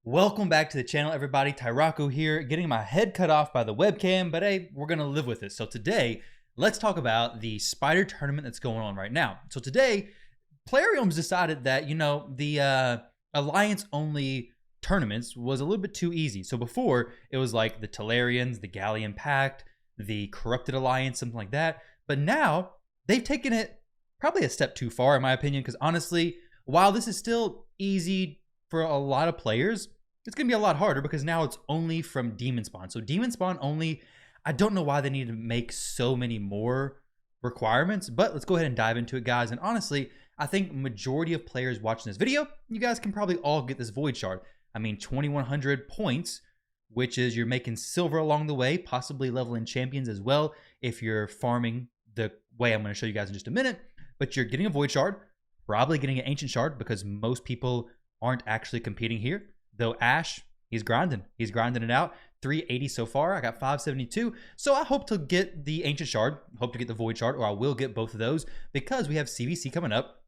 Welcome back to the channel, everybody. Tyrauku here, getting my head cut off by the webcam, but hey, we're gonna live with it. So today, let's talk about the spider tournament that's going on right now. So today, Plarium's decided that, the alliance-only tournaments was a little bit too easy. So before, it was like the Talarians, the Galleon Pact, the Corrupted Alliance, something like that. But now, they've taken it probably a step too far, in my opinion, because honestly, while this is still easy for a lot of players, it's going to be a lot harder because now it's only from Demonspawn. So Demonspawn only, I don't know why they need to make so many more requirements, but let's go ahead and dive into it, guys. And honestly, I think majority of players watching this video, you guys can probably all get this Void Shard. I mean, 2,100 points, which is you're making silver along the way, possibly leveling champions as well if you're farming the way I'm going to show you guys in just a minute. But you're getting a Void Shard, probably getting an Ancient Shard because most people aren't actually competing here. Though Ash, he's grinding it out. 380 so far. I got 572. So I hope to get the Ancient Shard, hope to get the Void Shard, or I will get both of those because we have CVC coming up.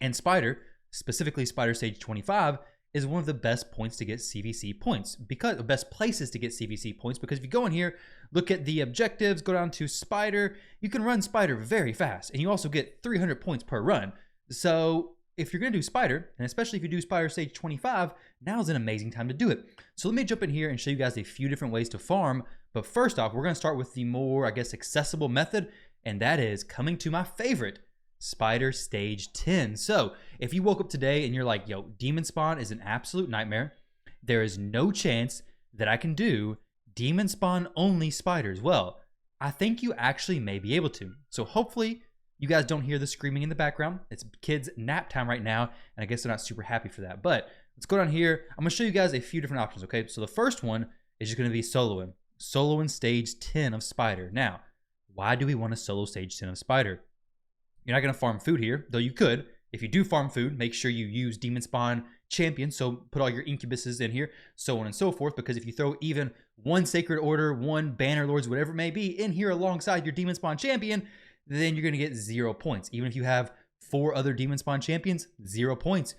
And Spider, specifically Spider Stage 25, is one of the best points to get CVC points, because the best places to get CVC points, because if you go in here, look at the objectives, go down to Spider, you can run Spider very fast, and you also get 300 points per run. So if you're going to do Spider, and especially if you do Spider Stage 25, now is an amazing time to do it. So let me jump in here and show you guys a few different ways to farm. But first off, we're going to start with the more, I guess, accessible method, and that is coming to my favorite, Spider Stage 10. So if you woke up today and you're like, yo, Demonspawn is an absolute nightmare, there is no chance that I can do Demonspawn only spiders. Well, I think you actually may be able to. So hopefully you guys don't hear the screaming in the background. It's kids' nap time right now, and I guess they're not super happy for that. But let's go down here. I'm going to show you guys a few different options, okay? So the first one is just going to be soloing. Soloing Stage 10 of Spider. Now, why do we want to solo Stage 10 of Spider? You're not going to farm food here, though you could. If you do farm food, make sure you use Demonspawn champions, so put all your incubuses in here, so on and so forth, because if you throw even one Sacred Order, one Banner Lords, whatever it may be, in here alongside your Demonspawn champion, then you're going to get 0 points. Even if you have 4 other Demonspawn champions, 0 points.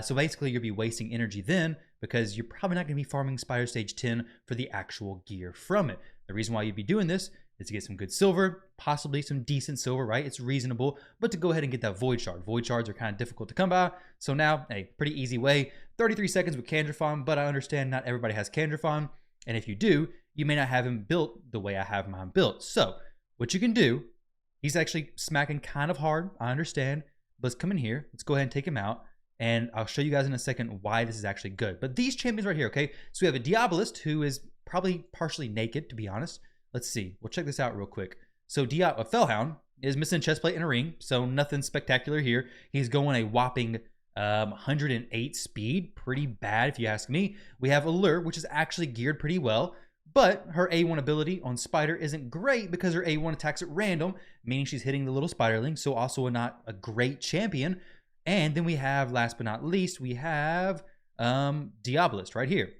So basically, you'll be wasting energy then because you're probably not going to be farming Spider Stage 10 for the actual gear from it. The reason why you'd be doing this is to get some good silver, possibly some decent silver, right? It's reasonable, but to go ahead and get that Void Shard. Void Shards are kind of difficult to come by. So now, a pretty easy way. 33 seconds with Candrafon, but I understand not everybody has Candrafon. And if you do, you may not have him built the way I have mine built. So what you can do, he's actually smacking kind of hard, I understand. But let's come in here. Let's go ahead and take him out. And I'll show you guys in a second why this is actually good. But these champions right here, okay? So we have a Diabolist who is probably partially naked, to be honest. Let's see. We'll check this out real quick. So a Fellhound is missing chestplate and a ring. So nothing spectacular here. He's going a whopping 108 speed. Pretty bad if you ask me. We have Allure, which is actually geared pretty well. But her A1 ability on Spider isn't great because her A1 attacks at random, meaning she's hitting the little spiderling, so also not a great champion. And then we have, last but not least, we have Diabolist right here.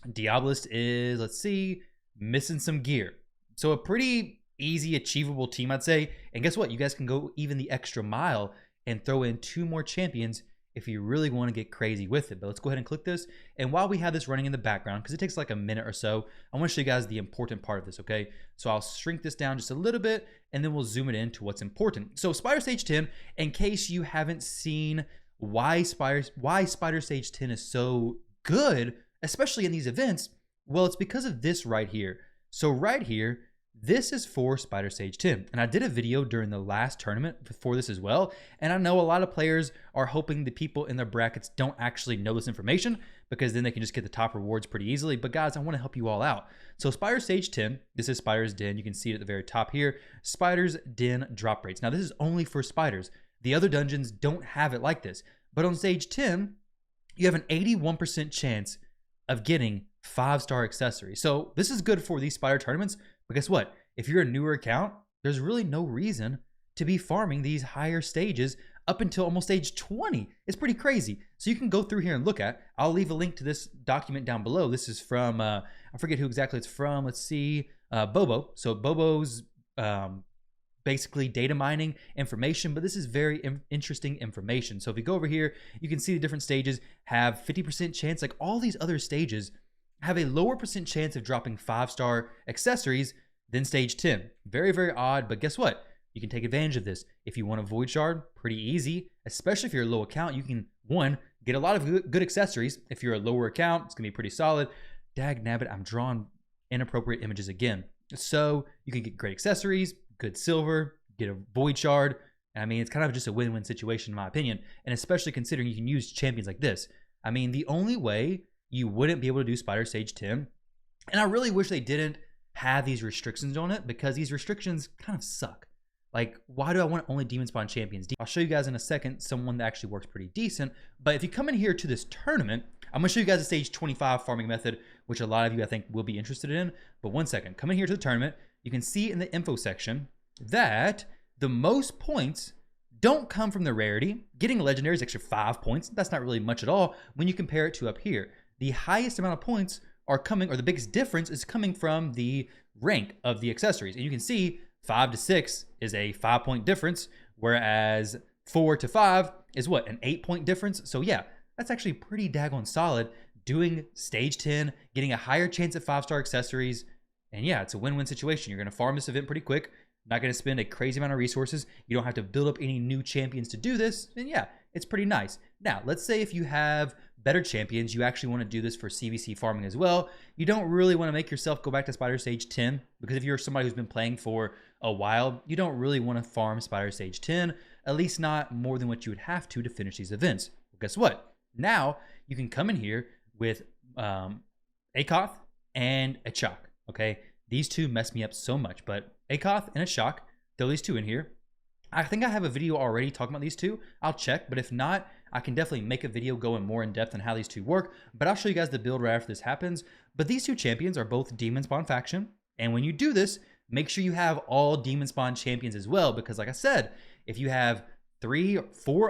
Diabolist is, let's see, missing some gear. So a pretty easy, achievable team, I'd say. And guess what? You guys can go even the extra mile and throw in 2 more champions if you really want to get crazy with it. But let's go ahead and click this. And while we have this running in the background, because it takes like a minute or so, I want to show you guys the important part of this, okay? So I'll shrink this down just a little bit, and then we'll zoom it in to what's important. So Spider Stage 10, in case you haven't seen why Spider Stage 10 is so good, especially in these events, well, it's because of this right here. So right here, this is for Spider Stage 10. And I did a video during the last tournament for this as well. And I know a lot of players are hoping the people in their brackets don't actually know this information because then they can just get the top rewards pretty easily. But guys, I want to help you all out. So Spider Stage 10, this is Spider's Den. You can see it at the very top here. Spider's Den drop rates. Now this is only for spiders. The other dungeons don't have it like this. But on Stage 10, you have an 81% chance of getting 5-star accessories. So this is good for these spider tournaments. But guess what? If you're a newer account, there's really no reason to be farming these higher stages up until almost stage 20. It's pretty crazy. So you can go through here and look at. I'll leave a link to this document down below. This is from, I forget who exactly it's from. Let's see, Bobo. So Bobo's basically data mining information, but this is very interesting information. So if we go over here, you can see the different stages have 50% chance. Like all these other stages have a lower percent chance of dropping 5-star accessories than stage 10. Very, very odd, but guess what? You can take advantage of this. If you want a Void Shard, pretty easy, especially if you're a low account, you can, one, get a lot of good accessories. If you're a lower account, it's gonna be pretty solid. Dag nabbit, I'm drawing inappropriate images again. So you can get great accessories, good silver, get a Void Shard. I mean, it's kind of just a win-win situation in my opinion, and especially considering you can use champions like this. I mean, the only way you wouldn't be able to do Spider Stage 10, and I really wish they didn't have these restrictions on it, because these restrictions kind of suck. Like, why do I want only Demonspawn champions? I'll show you guys in a second someone that actually works pretty decent. But if you come in here to this tournament, I'm gonna show you guys a stage 25 farming method, which a lot of you I think will be interested in. But one second, come in here to the tournament. You can see in the info section that the most points don't come from the rarity. Getting legendary is extra 5 points. That's not really much at all when you compare it to up here. The highest amount of points are coming, or the biggest difference is coming from the rank of the accessories. And you can see 5 to 6 is a 5-point difference, whereas 4 to 5 is what, an 8-point difference? So yeah, that's actually pretty daggone solid. Doing stage 10, getting a higher chance at 5-star accessories, and yeah, it's a win-win situation. You're gonna farm this event pretty quick, not gonna spend a crazy amount of resources. You don't have to build up any new champions to do this, and yeah, it's pretty nice. Now, let's say if you have better champions, you actually want to do this for CVC farming as well. You don't really want to make yourself go back to Spider Stage 10, because if you're somebody who's been playing for a while, you don't really want to farm Spider Stage 10, at least not more than what you would have to finish these events. Well, guess what? Now you can come in here with Akoth and a Chalk. Okay, these two mess me up so much, but Akoth and a Chalk, throw these two in here. I think I have a video already talking about these two. I'll check, but if not, I can definitely make a video going more in depth on how these two work, but I'll show you guys the build right after this happens. But these two champions are both Demonspawn faction, and when you do this, make sure you have all Demonspawn champions as well, because like I said, if you have 3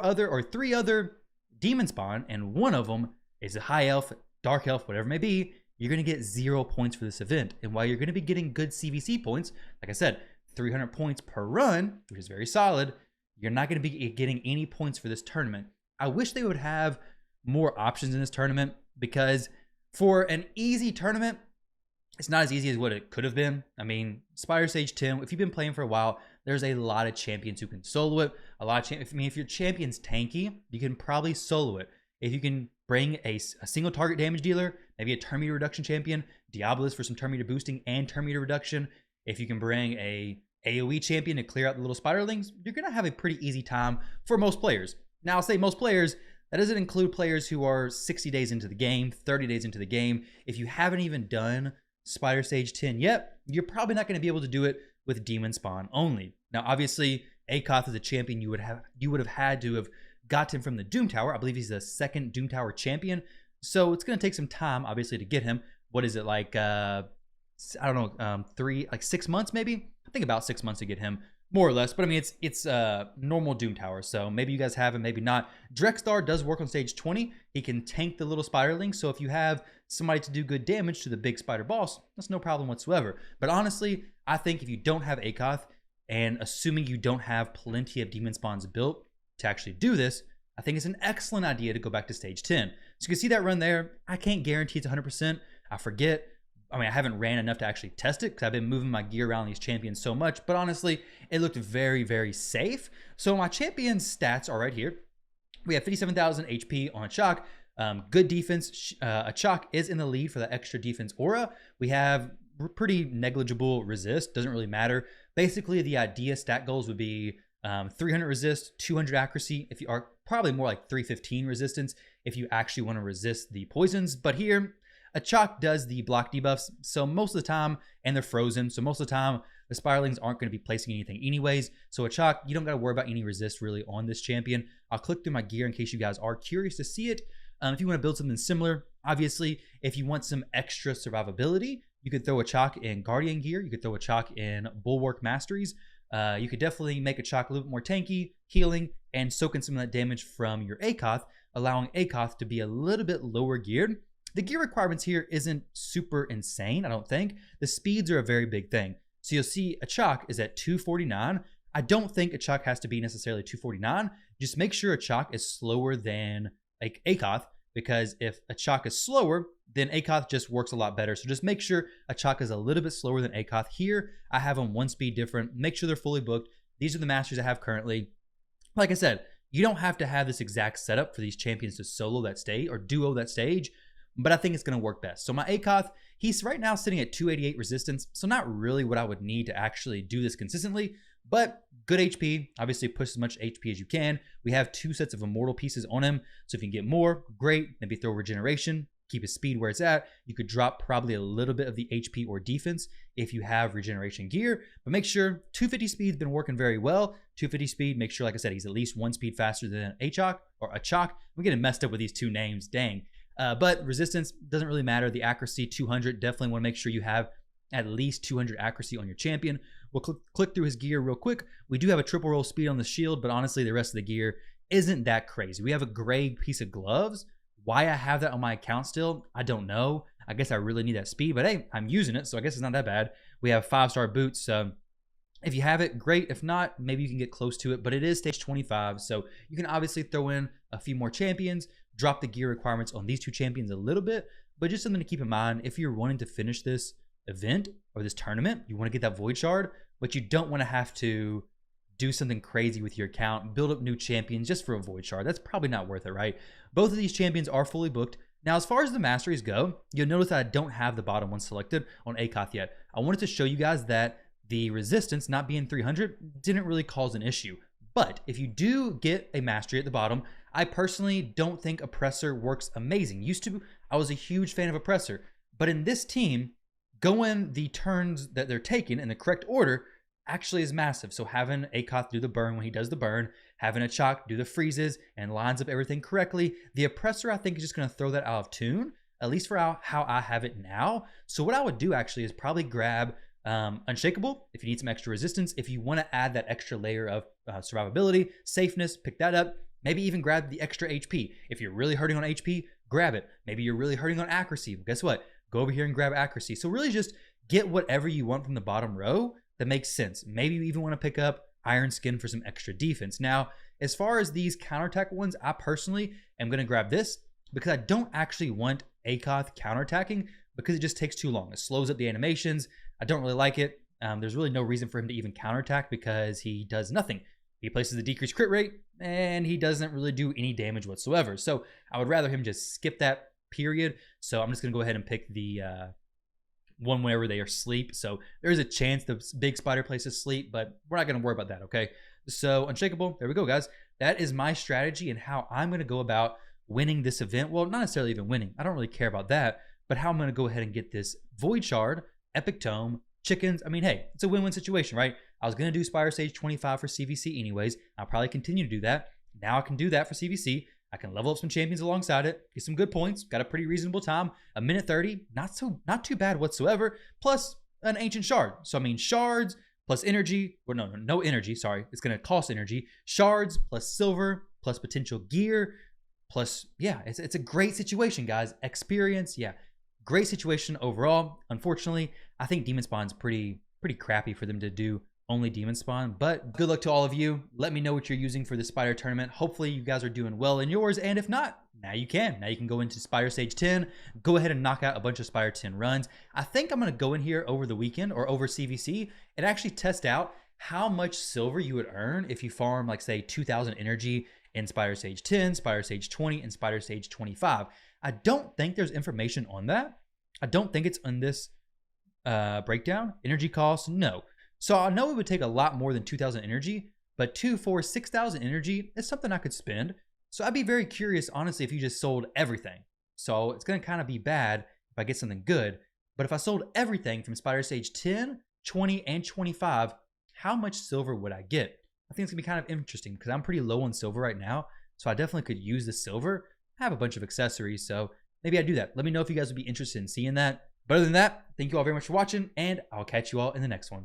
other Demonspawn, and one of them is a high elf, dark elf, whatever it may be, you're gonna get 0 points for this event. And while you're gonna be getting good CVC points, like I said, 300 points per run, which is very solid, you're not going to be getting any points for this tournament. I wish they would have more options in this tournament, because for an easy tournament, it's not as easy as what it could have been. I mean, Spider Stage 10, if you've been playing for a while, there's a lot of champions who can solo it. If your champion's tanky, you can probably solo it. If you can bring a single target damage dealer, maybe a turn meter reduction champion, Diabolus for some turn meter boosting and turn meter reduction. If you can bring a AoE champion to clear out the little spiderlings, you're going to have a pretty easy time for most players. Now, I'll say most players, that doesn't include players who are 60 days into the game, 30 days into the game. If you haven't even done Spider Stage 10 yet, you're probably not going to be able to do it with Demonspawn only. Now, obviously, Akoth is a champion you would have had to have gotten from the Doom Tower. I believe he's the second Doom Tower champion. So it's going to take some time, obviously, to get him. What is it, like, I don't know, 6 months maybe? I think about 6 months to get him, more or less. But I mean, it's normal Doom Tower, so maybe you guys have him, maybe not. Drexstar does work on stage 20. He can tank the little spiderling, so if you have somebody to do good damage to the big spider boss, that's no problem whatsoever. But honestly, I think if you don't have Akoth, and assuming you don't have plenty of demon spawns built to actually do this, I think it's an excellent idea to go back to stage 10. So you can see that run there. I can't guarantee it's 100%. I forget. I mean, I haven't ran enough to actually test it because I've been moving my gear around these champions so much, but honestly, it looked very, very safe. So my champion's stats are right here. We have 57,000 HP on a Chalk, good defense. A Chalk is in the lead for the extra defense aura. We have pretty negligible resist, doesn't really matter. Basically, the idea stat goals would be 300 resist, 200 accuracy, if you are probably more like 315 resistance if you actually want to resist the poisons. But here, a Chalk does the block debuffs, so most of the time, and they're frozen, so most of the time, the Spiralings aren't going to be placing anything anyways. So a Chalk, you don't got to worry about any resist really on this champion. I'll click through my gear in case you guys are curious to see it. If you want to build something similar, obviously, if you want some extra survivability, you could throw a Chalk in Guardian gear. You could throw a Chalk in Bulwark Masteries. You could definitely make a Chalk a little bit more tanky, healing, and soak in some of that damage from your Akoth, allowing Akoth to be a little bit lower geared. The gear requirements here isn't super insane, I don't think. The speeds are a very big thing. So you'll see a Chalk is at 249. I don't think a chalk has to be necessarily 249. Just make sure a chalk is slower than like Akoth, because if a chalk is slower, then Akoth just works a lot better. So just make sure a chalk is a little bit slower than Akoth. Here, I have them one speed different. Make sure they're fully booked. These are the masters I have currently. Like I said, you don't have to have this exact setup for these champions to solo that stage or duo that stage, but I think it's going to work best. So my Akoth, he's right now sitting at 288 resistance, so not really what I would need to actually do this consistently, but good HP. Obviously, push as much HP as you can. We have 2 sets of immortal pieces on him, so if you can get more, great. Maybe throw regeneration, keep his speed where it's at. You could drop probably a little bit of the HP or defense if you have regeneration gear, but make sure 250 speed's been working very well. 250 speed, make sure, like I said, he's at least 1 speed faster than a chalk or a chalk. I'm getting messed up with these 2 names, dang. But resistance doesn't really matter. The accuracy, 200, definitely want to make sure you have at least 200 accuracy on your champion. We'll click through his gear real quick. We do have a triple roll speed on the shield, but honestly, the rest of the gear isn't that crazy. We have a gray piece of gloves. Why I have that on my account still, I don't know. I guess I really need that speed, but hey, I'm using it, so I guess it's not that bad. We have 5-star boots. If you have it, great. If not, maybe you can get close to it, but it is stage 25, so you can obviously throw in a few more champions, drop the gear requirements on these 2 champions a little bit, but just something to keep in mind. If you're wanting to finish this event or this tournament, you want to get that void shard, but you don't want to have to do something crazy with your account, build up new champions just for a void shard. That's probably not worth it, right? Both of these champions are fully booked. Now, as far as the masteries go, you'll notice that I don't have the bottom one selected on Akoth yet. I wanted to show you guys that the resistance not being 300 didn't really cause an issue. But if you do get a mastery at the bottom, I personally don't think Oppressor works amazing. Used to, I was a huge fan of Oppressor, but in this team, going the turns that they're taking in the correct order actually is massive. So having Akoth do the burn when he does the burn, having a chalk do the freezes and lines up everything correctly, the Oppressor I think is just going to throw that out of tune, at least for how I have it now. So what I would do actually is probably grab Unshakable if you need some extra resistance. If you want to add that extra layer of survivability, safeness, pick that up. Maybe even grab the extra HP. If you're really hurting on HP, grab it. Maybe you're really hurting on accuracy. Well, guess what? Go over here and grab accuracy. So really just get whatever you want from the bottom row that makes sense. Maybe you even want to pick up Iron Skin for some extra defense. Now, as far as these counterattack ones, I personally am going to grab this because I don't actually want Akoth counterattacking because it just takes too long. It slows up the animations. I don't really like it. There's really no reason for him to even counterattack because he does nothing. He places a decreased crit rate and he doesn't really do any damage whatsoever. So I would rather him just skip that period. So I'm just going to go ahead and pick the one whenever they are sleep. So there's a chance the big spider places sleep, but we're not going to worry about that, okay? So Unshakable, there we go, guys. That is my strategy and how I'm going to go about winning this event. Well, not necessarily even winning. I don't really care about that, but how I'm going to go ahead and get this Void Shard, Epic Tome, chickens. I mean, hey, it's a win-win situation, right? I was going to do Spire Stage 25 for CVC anyways. I'll probably continue to do that. Now I can do that for CVC. I can level up some champions alongside it, get some good points, got a pretty reasonable time, a minute 30, not too bad whatsoever, plus an ancient shard. So I mean, shards plus energy, or no energy, sorry, it's going to cost energy, shards plus silver plus potential gear plus, yeah, it's a great situation, guys. Experience, yeah, great situation overall. Unfortunately, I think Demonspawn's pretty crappy for them to do only Demonspawn, but good luck to all of you. Let me know what you're using for the Spider tournament. Hopefully you guys are doing well in yours, and if not, now you can go into Spider Stage 10, go ahead and knock out a bunch of Spider 10 runs. I think I'm going to go in here over the weekend or over CVC and actually test out how much silver you would earn if you farm, like, say 2,000 energy in Spider Stage 10, Spider Stage 20, and Spider Stage 25. I don't think there's information on that. I don't think it's on this breakdown. Energy costs, no. So I know it would take a lot more than 2,000 energy, but 6,000 energy is something I could spend. So I'd be very curious, honestly, if you just sold everything. So it's going to kind of be bad if I get something good. But if I sold everything from Spider Stage 10, 20, and 25, how much silver would I get? I think it's going to be kind of interesting because I'm pretty low on silver right now. So I definitely could use the silver. I have a bunch of accessories, so maybe I'd do that. Let me know if you guys would be interested in seeing that. But other than that, thank you all very much for watching, and I'll catch you all in the next one.